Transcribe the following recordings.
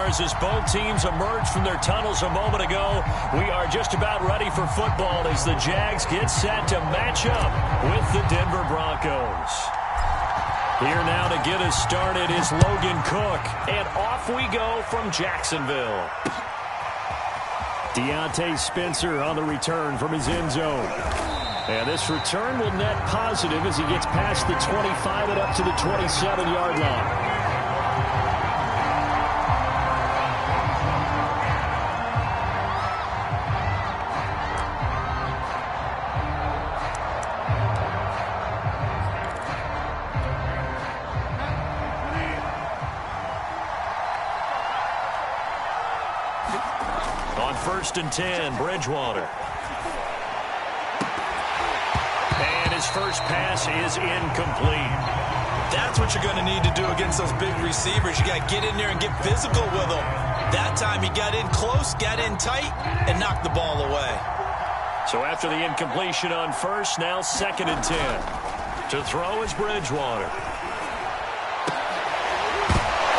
Jaguars as both teams emerged from their tunnels a moment ago. We are just about ready for football as the Jags get set to match up with the Denver Broncos. Here now to get us started is Logan Cook. And off we go from Jacksonville. Deontay Spencer on the return from his end zone. And this return will net positive as he gets past the 25 and up to the 27-yard line. On 1st and 10, Bridgewater. And his first pass is incomplete. That's what you're going to need to do against those big receivers. You got to get in there and get physical with them. That time he got in close, got in tight, and knocked the ball away. So after the incompletion on 1st, now 2nd and 10. To throw is Bridgewater.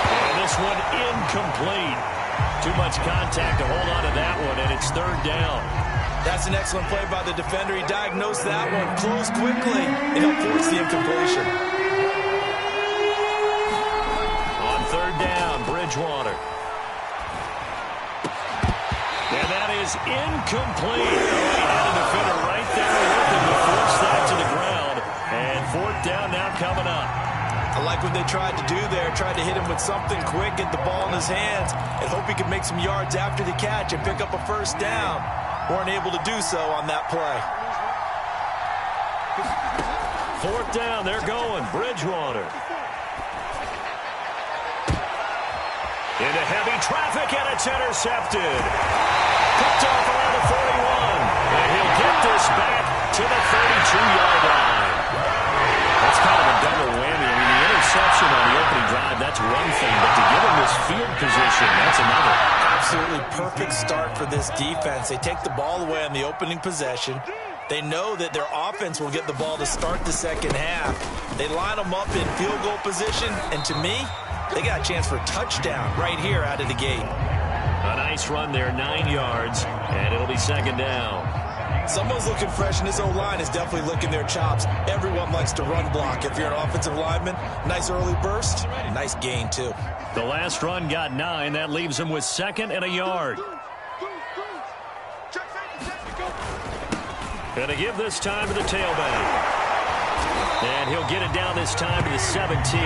And this one incomplete. Too much contact to hold on to that one, and it's 3rd down. That's an excellent play by the defender. He diagnosed that one, closed quickly, and he'll force the incompletion. On 3rd down, Bridgewater. And that is incomplete. He had a defender right there with him to force that to the ground. And 4th down now coming up. I like what they tried to do there. Tried to hit him with something quick, get the ball in his hands, and hope he could make some yards after the catch and pick up a 1st down. Weren't able to do so on that play. 4th down, they're going. Bridgewater. Into heavy traffic, and it's intercepted. Picked off around the 41. And he'll get this back to the 32-yard line. That's kind of a double whammy. I mean, the interception on the opening drive, that's one thing. But to give him this field position, that's another. Absolutely perfect start for this defense. They take the ball away on the opening possession. They know that their offense will get the ball to start the second half. They line them up in field goal position, and to me, they got a chance for a touchdown right here out of the gate. A nice run there, 9 yards, and it'll be 2nd down. Someone's looking fresh, and this O-line is definitely licking their chops. Everyone likes to run block. If you're an offensive lineman, nice early burst, nice gain, too. The last run got 9. That leaves him with 2nd and a yard. Gonna give this time to the tailback. And he'll get it down this time to the 17.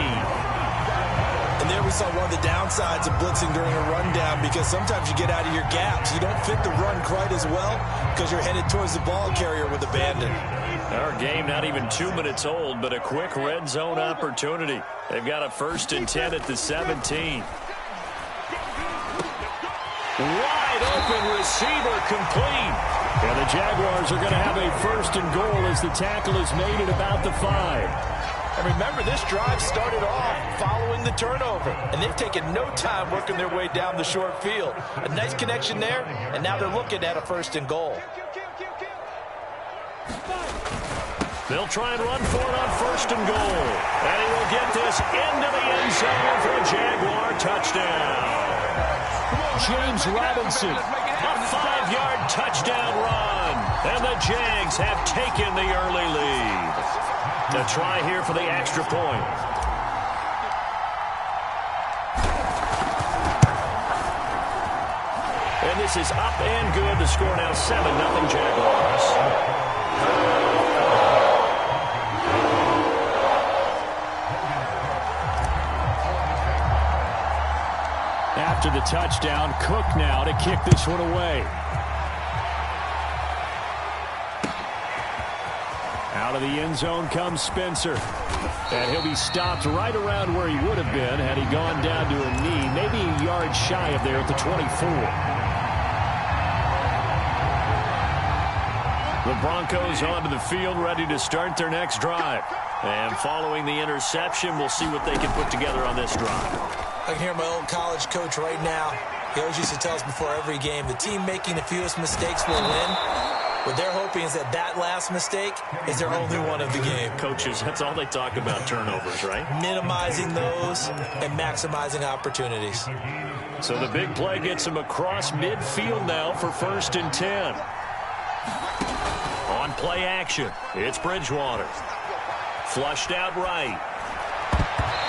And there we saw one of the downsides of blitzing during a rundown, because sometimes you get out of your gaps. You don't fit the run quite as well because you're headed towards the ball carrier with abandon. Our game not even 2 minutes old, but a quick red zone opportunity. They've got a 1st and 10 at the 17. Wide open receiver complete. And the Jaguars are going to have a 1st and goal as the tackle is made at about the 5. And remember, this drive started off following the turnover, and they've taken no time working their way down the short field. A nice connection there, and now they're looking at a 1st and goal. They'll try and run for it on 1st and goal. And he will get this into the end zone for a Jaguar touchdown. James Robinson, a 5-yard touchdown run. And the Jags have taken the early lead. To try here for the extra point. And this is up and good. The score now 7-0 Jaguars. After the touchdown, Cook now to kick this one away. Out of the end zone comes Spencer. And he'll be stopped right around where he would have been had he gone down to a knee, maybe a yard shy of there at the 24. The Broncos onto the field, ready to start their next drive. And following the interception, we'll see what they can put together on this drive. I can hear my old college coach right now. He always used to tell us before every game, the team making the fewest mistakes will win. What they're hoping is that that last mistake is their only one of the game. Coaches, that's all they talk about, turnovers, right? Minimizing those and maximizing opportunities. So the big play gets him across midfield now for 1st and 10. On play action, it's Bridgewater. Flushed out right.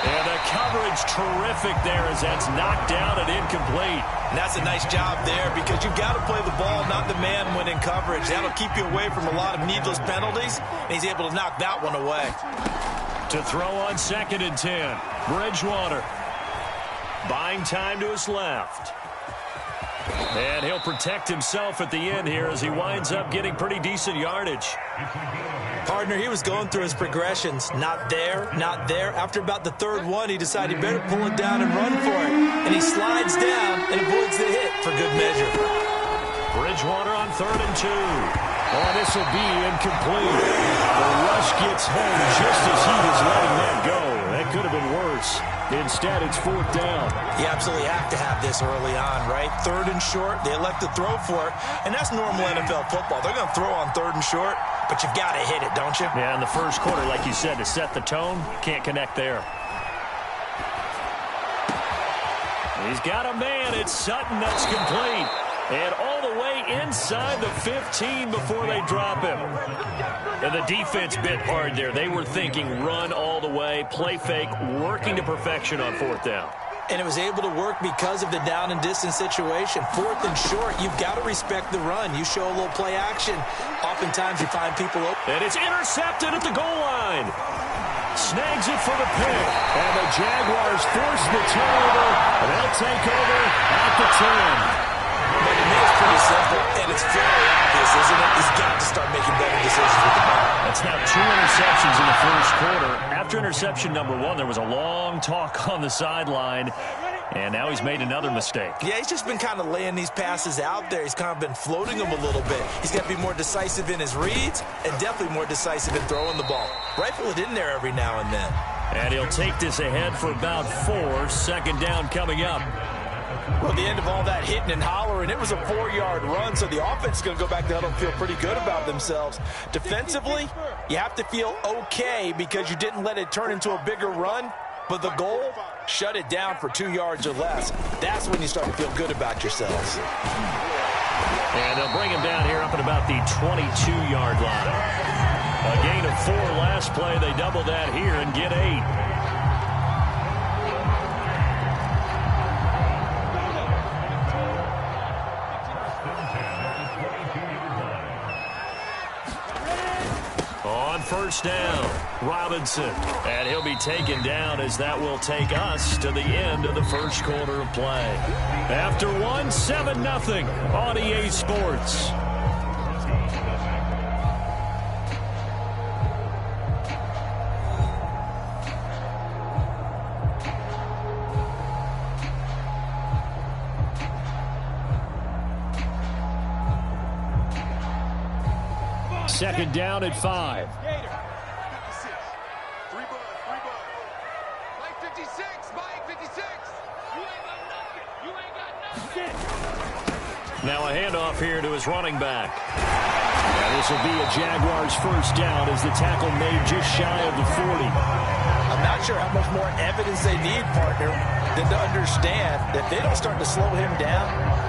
And the coverage terrific there as that's knocked down and incomplete. And that's a nice job there because you've got to play the ball, not the man when in coverage. That'll keep you away from a lot of needless penalties, and he's able to knock that one away. To throw on 2nd and 10, Bridgewater. Buying time to his left. And he'll protect himself at the end here as he winds up getting pretty decent yardage. Partner, he was going through his progressions. Not there, not there. After about the 3rd one, he decided he better pull it down and run for it. And he slides down and avoids the hit for good measure. Bridgewater on 3rd and 2. Oh, this will be incomplete. The rush gets home just as he was letting that go. That could have been worse. Instead, it's 4th down. You absolutely have to have this early on, right? 3rd and short, they elect to throw for it. And that's normal NFL football. They're going to throw on 3rd and short, but you've got to hit it, don't you? Yeah, in the first quarter, like you said, to set the tone, can't connect there. He's got a man. It's Sutton that's complete. And all the way inside the 15 before they drop him. And the defense bit hard there. They were thinking run all the way, play fake, working to perfection on 4th down. And it was able to work because of the down and distance situation. 4th and short, you've got to respect the run. You show a little play action. Oftentimes you find people open. And it's intercepted at the goal line. Snags it for the pick. And the Jaguars force the turnover. And they'll take over at the 10. But it is pretty simple, and it's very obvious, isn't it? He's got to start making better decisions with the ball. That's now 2 interceptions in the first quarter. After interception number 1, there was a long talk on the sideline, and now he's made another mistake. Yeah, he's just been kind of laying these passes out there. He's kind of been floating them a little bit. He's got to be more decisive in his reads and definitely more decisive in throwing the ball. Rifle it in there every now and then. And he'll take this ahead for about 4. 2nd down coming up. Well, at the end of all that hitting and hollering, it was a 4-yard run, so the offense is going to go back to huddle and feel pretty good about themselves. Defensively, you have to feel okay because you didn't let it turn into a bigger run, but the goal, shut it down for 2 yards or less. That's when you start to feel good about yourselves. And they'll bring him down here up at about the 22-yard line. A gain of 4 last play. They double that here and get 8. On 1st down, Robinson. And he'll be taken down as that will take us to the end of the first quarter of play. After 1, 7-0 on EA Sports. Second down at 5. Now a handoff here to his running back. And this will be a Jaguars 1st down as the tackle made just shy of the 40. I'm not sure how much more evidence they need, partner, than to understand that if they don't start to slow him down,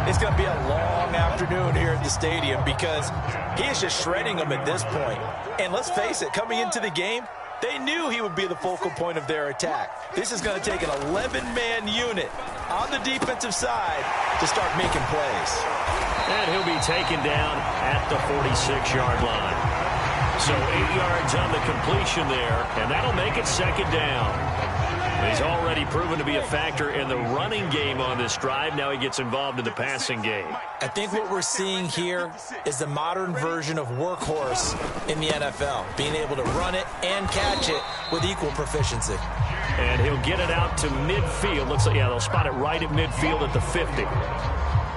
it's going to be a long afternoon here at the stadium because he is just shredding them at this point. And let's face it, coming into the game, they knew he would be the focal point of their attack. This is going to take an 11-man unit on the defensive side to start making plays. And he'll be taken down at the 46-yard line. So 8 yards on the completion there, and that'll make it 2nd down. He's already proven to be a factor in the running game on this drive. Now he gets involved in the passing game. I think what we're seeing here is the modern version of workhorse in the NFL, being able to run it and catch it with equal proficiency. And he'll get it out to midfield. Looks like, yeah, they'll spot it right at midfield at the 50.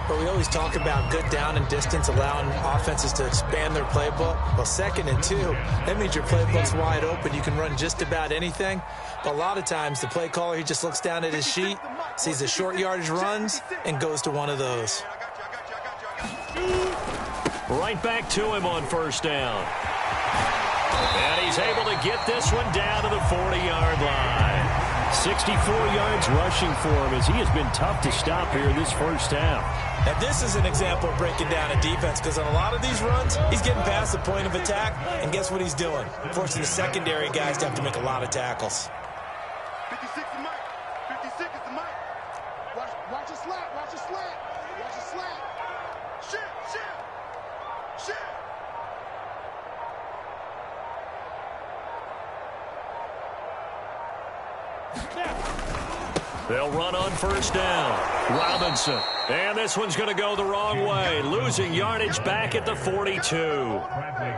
But we always talk about good down and distance, allowing offenses to expand their playbook. Well, 2nd and 2, that means your playbook's wide open. You can run just about anything. But a lot of times, the play caller, he just looks down at his sheet, sees the short yardage runs, and goes to one of those. Right back to him on first down. And he's able to get this one down to the 40-yard line. 64 yards rushing for him as he has been tough to stop here in this first half. And this is an example of breaking down a defense, because on a lot of these runs, he's getting past the point of attack, and guess what he's doing? Forcing the secondary guys to have to make a lot of tackles. 56 is Mike. 56 is the Mike. Watch a slat. Watch a slat. Watch a slat. Shit. They'll run on first down. Robinson. And this one's going to go the wrong way. Losing yardage back at the 42.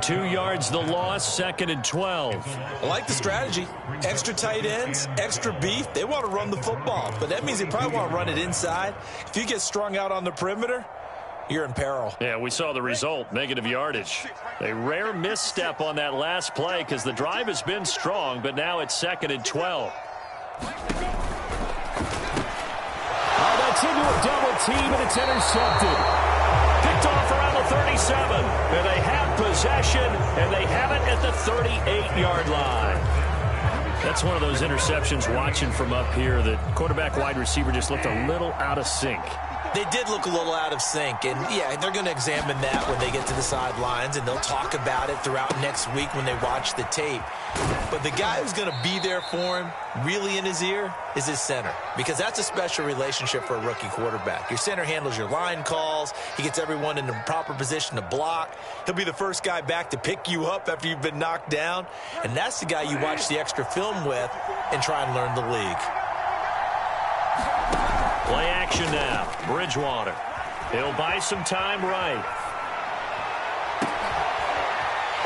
2 yards the loss, 2nd and 12. I like the strategy. Extra tight ends, extra beef. They want to run the football, but that means they probably want to run it inside. If you get strung out on the perimeter, you're in peril. Yeah, we saw the result, negative yardage. A rare misstep on that last play because the drive has been strong, but now it's 2nd and 12. That's into a double team, and it's intercepted. Picked off around the 37, and they have possession, and they have it at the 38-yard line. That's one of those interceptions watching from up here that quarterback wide receiver just looked a little out of sync. They did look a little out of sync, and yeah, they're going to examine that when they get to the sidelines, and they'll talk about it throughout next week when they watch the tape. But the guy who's going to be there for him, really in his ear, is his center, because that's a special relationship for a rookie quarterback. Your center handles your line calls. He gets everyone in the proper position to block. He'll be the first guy back to pick you up after you've been knocked down, and that's the guy you watch the extra film with and try and learn the league. Play action now. Bridgewater. He'll buy some time right.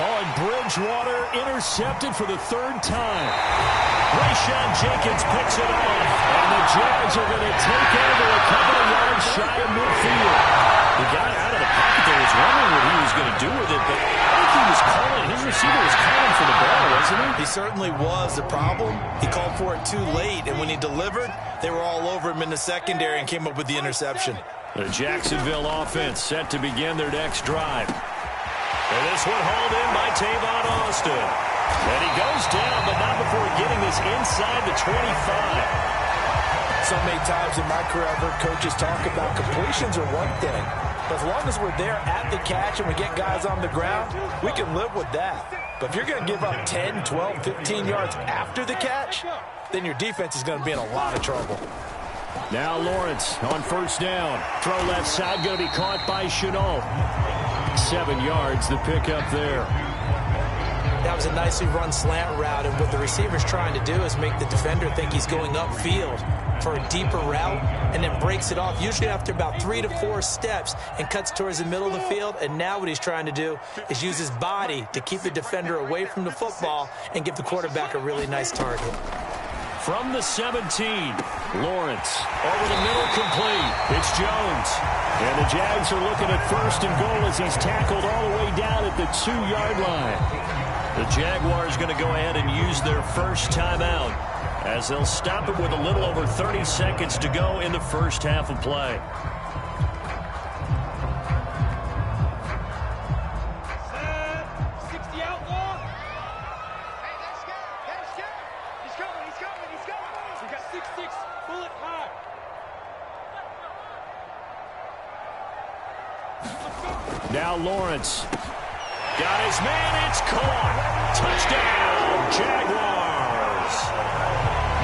Oh, and Bridgewater intercepted for the 3rd time. Rayshawn Jenkins picks it off. And the Jags are going to take over a couple of yards shy of midfield. The guy out of the pocket there was wondering what he was going to do with it, but I think he was calling. His receiver was calling for the ball, wasn't he? He certainly was. The problem, he called for it too late, and when he delivered, they were all over him in the secondary and came up with the interception. The Jacksonville offense set to begin their next drive. And this one hauled in by Tavon Austin. And he goes down, but not before getting this inside the 25. So many times in my career, I've heard coaches talk about completions are one thing. But as long as we're there at the catch and we get guys on the ground, we can live with that. But if you're going to give up 10, 12, 15 yards after the catch, then your defense is going to be in a lot of trouble. Now Lawrence on first down. Throw left side, going to be caught by Chenault. 7 yards, the pickup there. That was a nicely run slant route, and what the receiver's trying to do is make the defender think he's going upfield for a deeper route, and then breaks it off, usually after about 3 to 4 steps, and cuts towards the middle of the field. And now what he's trying to do is use his body to keep the defender away from the football and give the quarterback a really nice target. From the 17, Lawrence over the middle, complete. It's Jones. And the Jags are looking at 1st and goal as he's tackled all the way down at the 2-yard line. The Jaguars going to go ahead and use their first timeout as they'll stop it with a little over 30 seconds to go in the first half of play. Now Lawrence. Got his man, it's caught. Touchdown, Jaguars.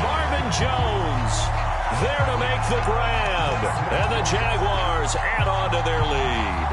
Marvin Jones there to make the grab. And the Jaguars add on to their lead.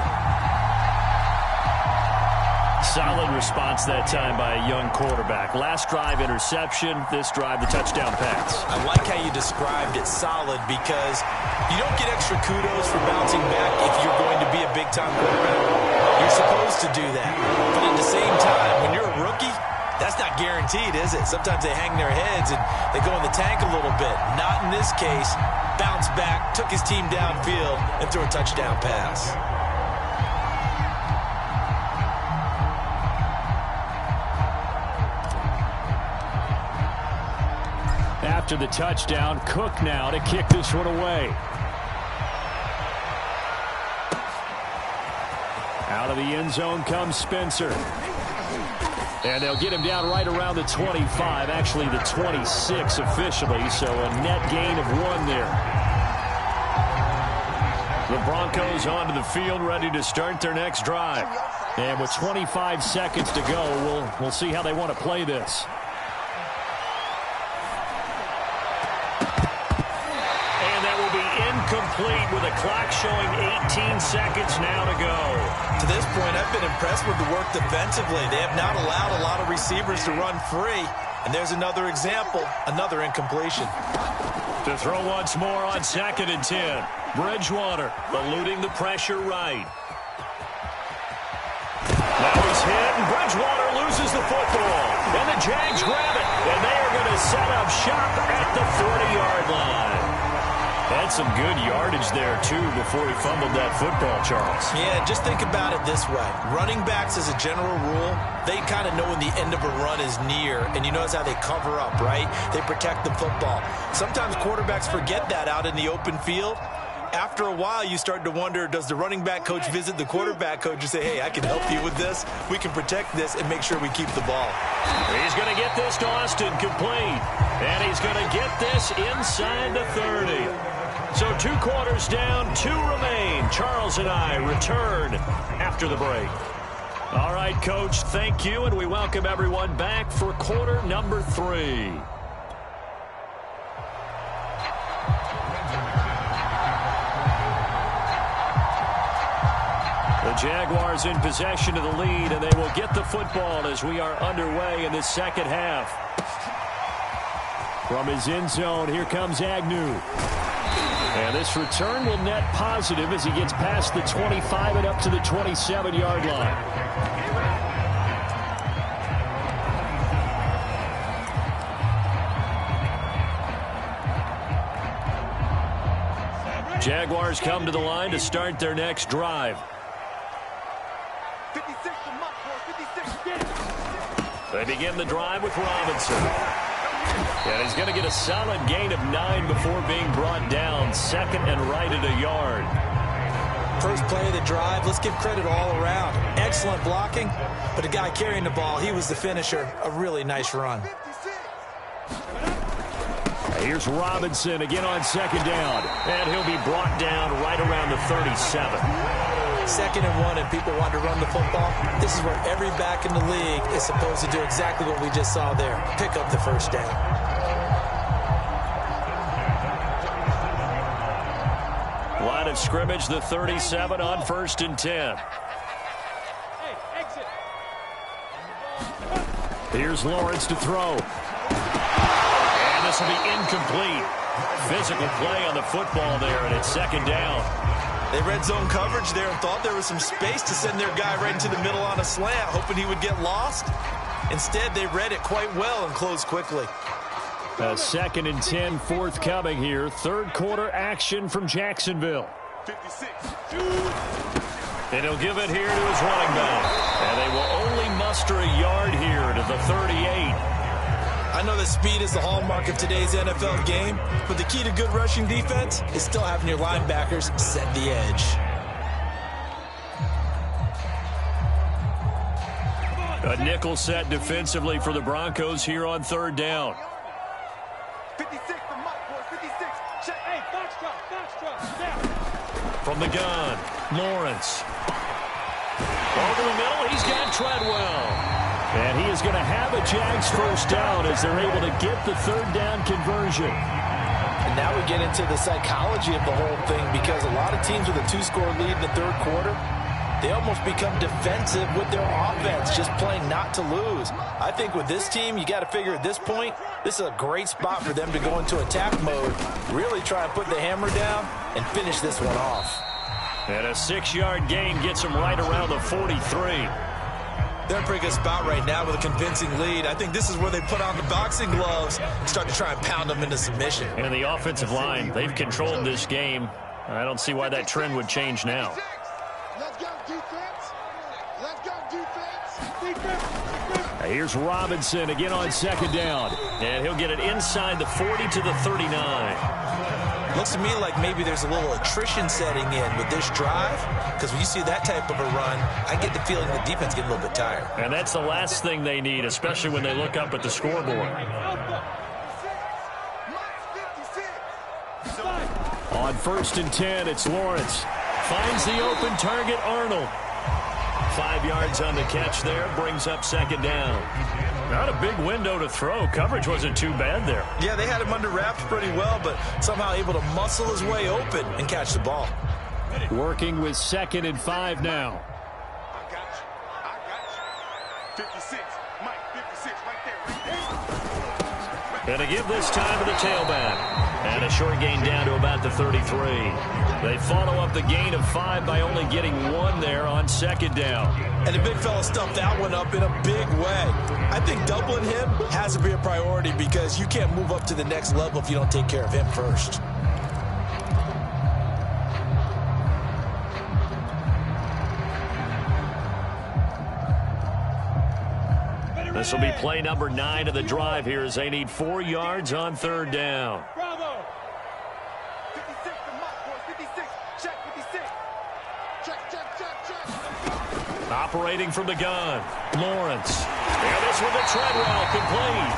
Solid response that time by a young quarterback. Last drive, interception. This drive, the touchdown pass. I like how you described it, solid, because you don't get extra kudos for bouncing back if you're going to be a big-time quarterback. You're supposed to do that. But at the same time, when you're a rookie, that's not guaranteed, is it? Sometimes they hang their heads and they go in the tank a little bit. Not in this case. Bounced back, took his team downfield, and threw a touchdown pass. After the touchdown, Cook now to kick this one away. Out of the end zone comes Spencer. And they'll get him down right around the 25, actually the 26 officially, so a net gain of 1 there. The Broncos onto the field, ready to start their next drive. And with 25 seconds to go, we'll see how they want to play this. And that will be incomplete with a clock showing 18 seconds now to go. To this point, I've been impressed with the work defensively. They have not allowed a lot of receivers to run free. And there's another example, another incompletion. To throw once more on 2nd and 10. Bridgewater eluding the pressure right. Now he's hit, and Bridgewater loses the football. And the Jags grab it, and they are going to set up shop at the 40-yard line. Had some good yardage there, too, before he fumbled that football, Charles. Yeah, just think about it this way. Running backs, as a general rule, they kind of know when the end of a run is near, and you notice how they cover up, right? They protect the football. Sometimes quarterbacks forget that out in the open field. After a while, you start to wonder, does the running back coach visit the quarterback coach and say, hey, I can help you with this. We can protect this and make sure we keep the ball. He's going to get this to Austin complete. And he's going to get this inside the 30. So 2 quarters down, 2 remain. Charles and I return after the break. All right, Coach, thank you, and we welcome everyone back for quarter number 3. The Jaguars in possession of the lead, and they will get the football as we are underway in the second half. From his end zone, here comes Agnew. And this return will net positive as he gets past the 25 and up to the 27-yard line. Jaguars come to the line to start their next drive. 56 to Muck, 56 again. They begin the drive with Robinson. And he's going to get a solid gain of 9 before being brought down. 2nd and right at a yard. First play of the drive, let's give credit all around. Excellent blocking, but the guy carrying the ball, he was the finisher. A really nice run. Here's Robinson again on 2nd down. And he'll be brought down right around the 37. 2nd and 1 and people want to run the football. This is where every back in the league is supposed to do exactly what we just saw there. Pick up the first down. Line of scrimmage, the 37 on 1st and 10. Here's Lawrence to throw. And this will be incomplete. Physical play on the football there, and it's 2nd down. They red zone coverage there and thought there was some space to send their guy right into the middle on a slant, hoping he would get lost. Instead, they read it quite well and closed quickly. A 2nd and 10 forthcoming here. 3rd quarter action from Jacksonville. 56. And he'll give it here to his running back. And they will only muster a yard here to the 38. I know that speed is the hallmark of today's NFL game, but the key to good rushing defense is still having your linebackers set the edge. A nickel set defensively for the Broncos here on 3rd down. 56 to Muck, 56. Check. Hey, foxtrot. Down. From the gun, Lawrence. Over the middle, he's got Treadwell. And he is going to have a Jags first down as they're able to get the 3rd down conversion. And now we get into the psychology of the whole thing, because a lot of teams with a 2-score lead in the 3rd quarter, they almost become defensive with their offense, just playing not to lose. I think with this team, you got to figure at this point, this is a great spot for them to go into attack mode, really try and put the hammer down and finish this one off. And a 6-yard gain gets them right around the 43. They're in a pretty good spot right now with a convincing lead. I think this is where they put on the boxing gloves and start to try and pound them into submission. And the offensive line, they've controlled this game. I don't see why that trend would change now. Let's go, defense. Let's go, defense. Here's Robinson again on 2nd down. And he'll get it inside the 40 to the 39. Looks to me like maybe there's a little attrition setting in with this drive, because when you see that type of a run, I get the feeling the defense getting a little bit tired. And that's the last thing they need, especially when they look up at the scoreboard. On 1st and 10, it's Lawrence. Finds the open target, Arnold. 5 yards on the catch there, brings up 2nd down. Not a big window to throw. Coverage wasn't too bad there. Yeah, they had him under wraps pretty well, but somehow able to muscle his way open and catch the ball. Working with 2nd and 5 now. I got you. 56. Mike, 56 right there. And to give this time to the tailback. And a short gain down to about the 33. They follow up the gain of 5 by only getting 1 there on 2nd down. And the big fella stuffed that one up in a big way. I think doubling him has to be a priority because you can't move up to the next level if you don't take care of him first. This will be play number 9 of the drive here as they need 4 yards on 3rd down. Bravo. 56 to Mike, boys. 56. Check 56. Check. Operating from the gun, Lawrence. And this with the tread route complete.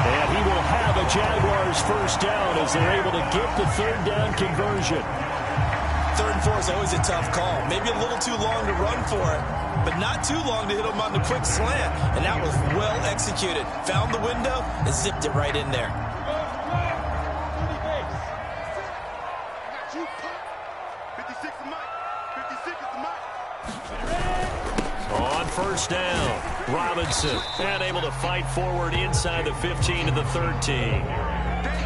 And he will have a Jaguars 1st down as they're able to get the 3rd down conversion. 3rd and 4 is always a tough call. Maybe a little too long to run for it, but not too long to hit him on the quick slant. And that was well executed. Found the window and zipped it right in there. I got you, Pop. 56 to Mike. 56 is to Mike. On 1st down, Robinson. And able to fight forward inside the 15 to the 13.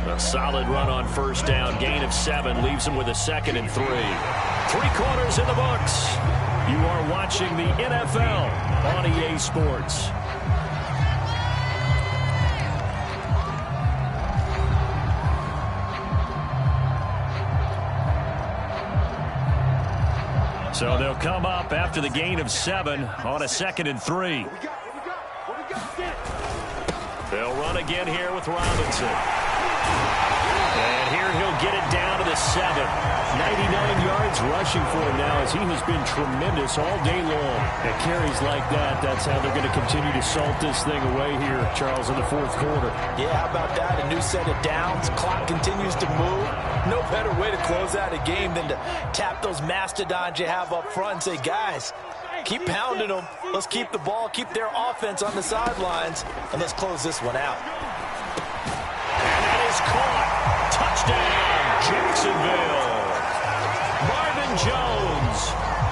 A solid run on 1st down. Gain of 7 leaves him with a 2nd and 3. 3 quarters in the books. You are watching the NFL on EA Sports. So they'll come up after the gain of 7 on a 2nd and 3. What we got? They'll run again here with Robinson. And here he'll get it down to the 7. 99 yards rushing for him now as he has been tremendous all day long. At carries like that, that's how they're going to continue to salt this thing away here, Charles, in the 4th quarter. Yeah, how about that? A new set of downs. Clock continues to move. No better way to close out a game than to tap those mastodons you have up front and say, guys, keep pounding them. Let's keep the ball, keep their offense on the sidelines, and let's close this one out. And that is caught. Touchdown, Jacksonville. Marvin Jones,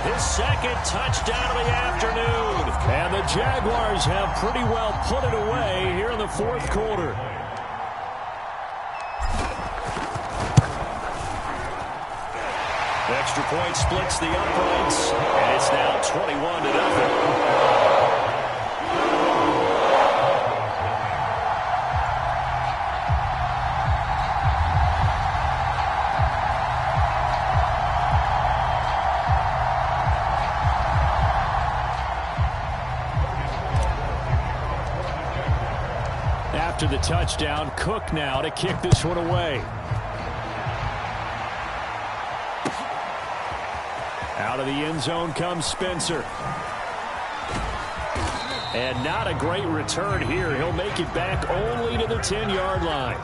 his 2nd touchdown of the afternoon. And the Jaguars have pretty well put it away here in the 4th quarter. Extra point splits the uprights, and it's now 21-0. After the touchdown, Cook now to kick this one away. Out of the end zone comes Spencer. And not a great return here. He'll make it back only to the 10-yard line.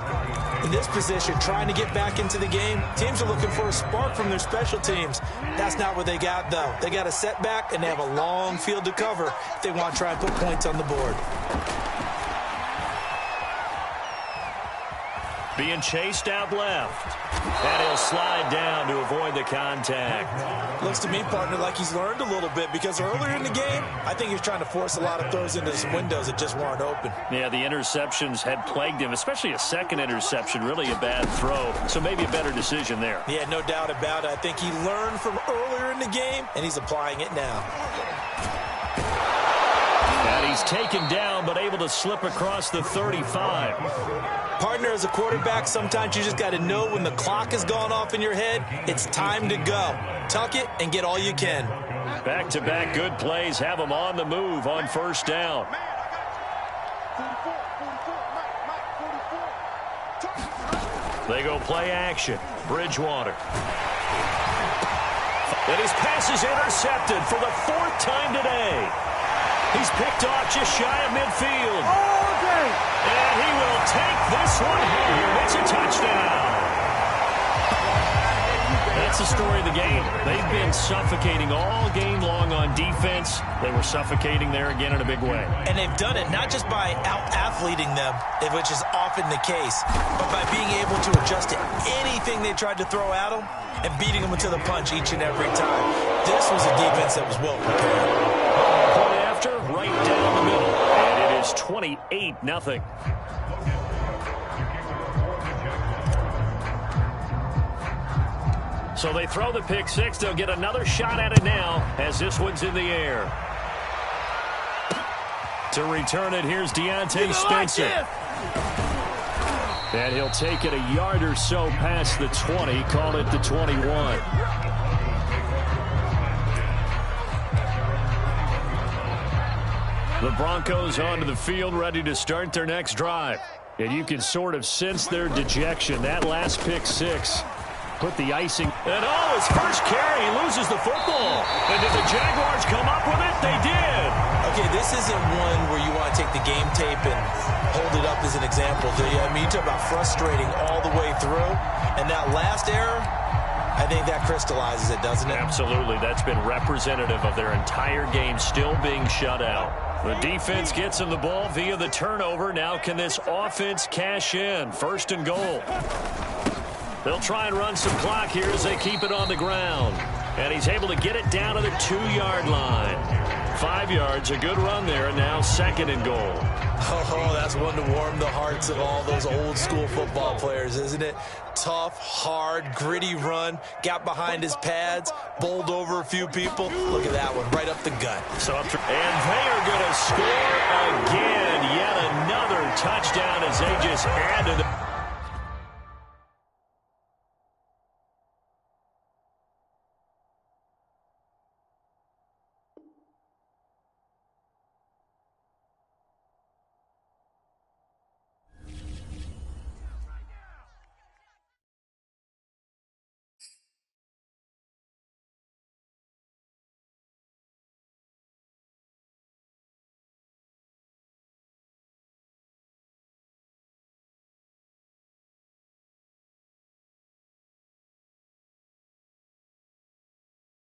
In this position, trying to get back into the game, teams are looking for a spark from their special teams. That's not what they got, though. They got a setback, and they have a long field to cover if they want to try and put points on the board. Being chased out left. And he'll slide down to avoid the contact. Looks to me, partner, like he's learned a little bit because earlier in the game, I think he was trying to force a lot of throws into some windows that just weren't open. Yeah, the interceptions had plagued him, especially a 2nd interception, really a bad throw. So maybe a better decision there. Yeah, no doubt about it. I think he learned from earlier in the game, and he's applying it now. And he's taken down, but able to slip across the 35. Partner, as a quarterback, sometimes you just got to know when the clock has gone off in your head, it's time to go. Tuck it and get all you can. Back-to-back good plays have him on the move on 1st down. 44, Mike, 44. They go play action. Bridgewater. And his pass is intercepted for the 4th time today. He's picked off just shy of midfield. And he will take this one home. It's a touchdown. That's the story of the game. They've been suffocating all game long on defense. They were suffocating there again in a big way. And they've done it not just by out-athleting them, which is often the case, but by being able to adjust to anything they tried to throw at them and beating them to the punch each and every time. This was a defense that was well prepared. Point after, right down the middle. And it is 28-0. So they throw the pick six. They'll get another shot at it now as this one's in the air. To return it, here's Deontay Spencer. And he'll take it a yard or so past the 20, call it the 21. The Broncos onto the field, ready to start their next drive. And you can sort of sense their dejection. That last pick six put the icing. And his first carry, he loses the football. And did the Jaguars come up with it? They did. Okay, this isn't one where you want to take the game tape and hold it up as an example, do you? I mean, you talk about frustrating all the way through. And that last error, I think that crystallizes it, doesn't it? Absolutely. That's been representative of their entire game still being shut out. The defense gets him the ball via the turnover. Now can this offense cash in? 1st and goal. They'll try and run some clock here as they keep it on the ground. And he's able to get it down to the 2-yard line. 5 yards, a good run there, and now 2nd and goal. Oh, that's one to warm the hearts of all those old-school football players, isn't it? Tough, hard, gritty run, got behind his pads, bowled over a few people. Look at that one, right up the gut. And they are going to score again. Yet another touchdown as they just add to the...